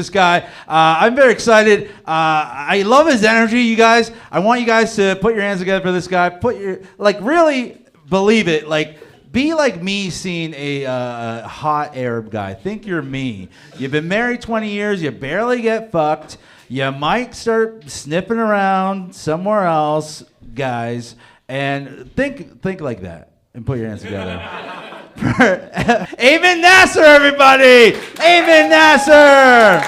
This guy, I'm very excited. I love his energy, you guys. I want you guys to put your hands together for this guy. Really believe it. Be like me seeing a hot Arab guy. Think you're me. You've been married 20 years. You barely get fucked. You might start sniffing around somewhere else, guys. And think like that and put your hands together. Amen Nasser, everybody! Amen Nasser!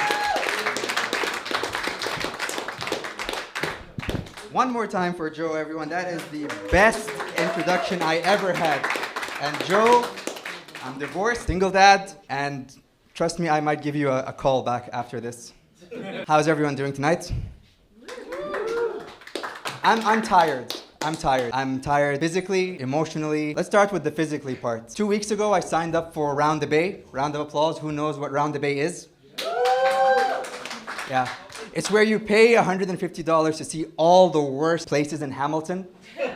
One more time for Joe, everyone. That is the best introduction I ever had. And Joe, I'm divorced, single dad, and trust me, I might give you a call back after this. How's everyone doing tonight? I'm tired. I'm tired physically, emotionally. Let's start with the physically part. 2 weeks ago, I signed up for Round the Bay. Round of applause. Who knows what Round the Bay is? Yeah. It's where you pay $150 to see all the worst places in Hamilton,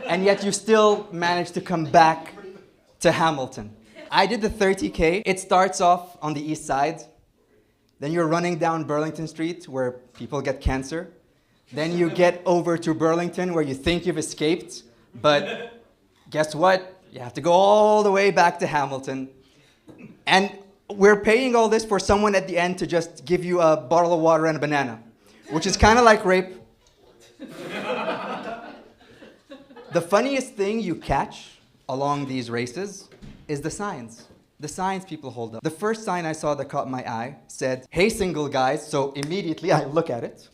and yet you still manage to come back to Hamilton. I did the 30K. It starts off on the east side. Then you're running down Burlington Street where people get cancer. Then you get over to Burlington where you think you've escaped, but guess what? You have to go all the way back to Hamilton. And we're paying all this for someone at the end to just give you a bottle of water and a banana, which is kind of like rape. The funniest thing you catch along these races is the signs. The signs people hold up. The first sign I saw that caught my eye said, "Hey, single guys." So immediately I look at it.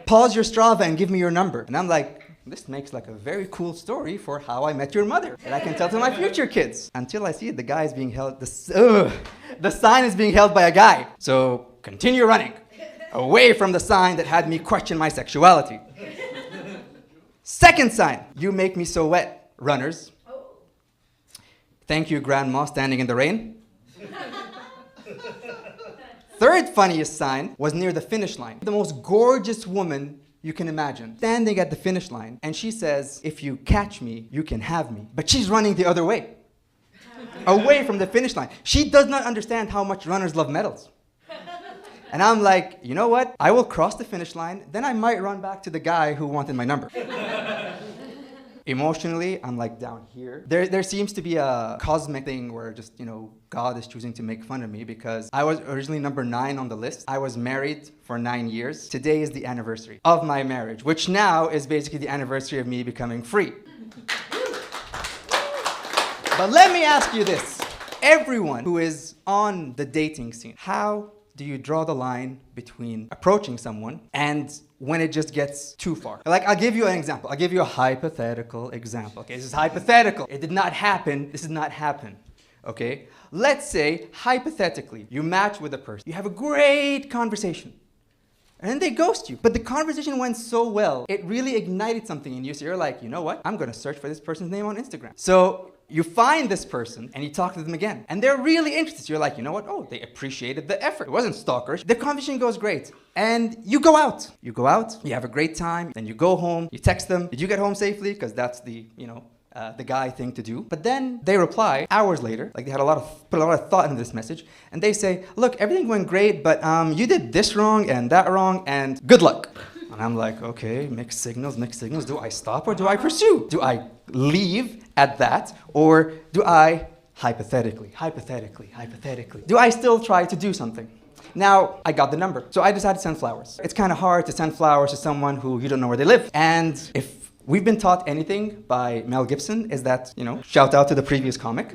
"Pause your Strava and give me your number." And I'm like, this makes like a very cool story for how I met your mother. And I can tell to my future kids. Until I see the guy is being held, the sign is being held by a guy. So continue running away from the sign that had me question my sexuality. Second sign, "You make me so wet, runners." Thank you, Grandma, standing in the rain. Third funniest sign was near the finish line. The most gorgeous woman you can imagine, standing at the finish line, and she says, "If you catch me, you can have me." But she's running the other way, away from the finish line. She does not understand how much runners love medals. And I'm like, you know what? I will cross the finish line, then I might run back to the guy who wanted my number. Emotionally, I'm like down here. There seems to be a cosmic thing where just, God is choosing to make fun of me because I was originally number 9 on the list. I was married for 9 years. Today is the anniversary of my marriage, which now is basically the anniversary of me becoming free. But let me ask you this. Everyone who is on the dating scene, how do you draw the line between approaching someone and when it just gets too far? I'll give you an example. I'll give you a hypothetical example. Okay, this is hypothetical. It did not happen. This did not happen. Okay? Let's say, hypothetically, you match with a person. You have a great conversation. And then they ghost you. But the conversation went so well, it really ignited something in you. So you're like, you know what? I'm going to search for this person's name on Instagram. So you find this person and you talk to them again. And they're really interested. So you're like, you know what? Oh, they appreciated the effort. It wasn't stalkerish. The conversation goes great. And you go out. You go out, you have a great time, then you go home, you text them. Did you get home safely? Because that's the guy thing to do. But then they reply hours later, like they had put a lot of thought into this message, and they say, "Look, everything went great, but you did this wrong and that wrong, and good luck." And I'm like, okay, mixed signals. Do I stop or do I pursue? Do I leave at that, or do I, hypothetically, do I still try to do something? Now, I got the number, so I decided to send flowers. It's kind of hard to send flowers to someone who you don't know where they live. And if we've been taught anything by Mel Gibson, is that, shout out to the previous comic,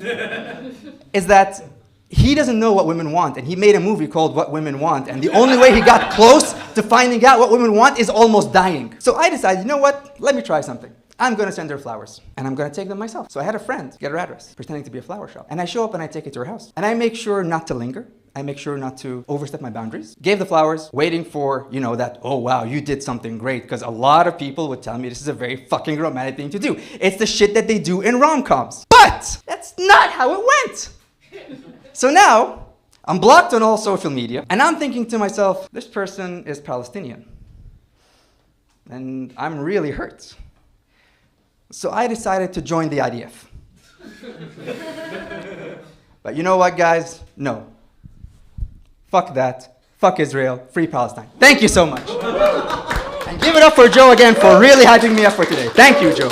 is that he doesn't know what women want, and he made a movie called What Women Want, and the only way he got close to finding out what women want is almost dying. So I decided, you know what, let me try something. I'm going to send her flowers, and I'm going to take them myself. So I had a friend get her address, pretending to be a flower shop. And I show up and I take it to her house. And I make sure not to linger. I make sure not to overstep my boundaries. Gave the flowers, waiting for, that, oh wow, you did something great. Because a lot of people would tell me this is a very fucking romantic thing to do. It's the shit that they do in rom-coms. But that's not how it went. So now, I'm blocked on all social media, and I'm thinking to myself, this person is Palestinian. And I'm really hurt. So I decided to join the IDF. But you know what, guys? No. Fuck that. fuck Israel, free Palestine. Thank you so much. And give it up for Joe again for really hyping me up for today. Thank you, Joe.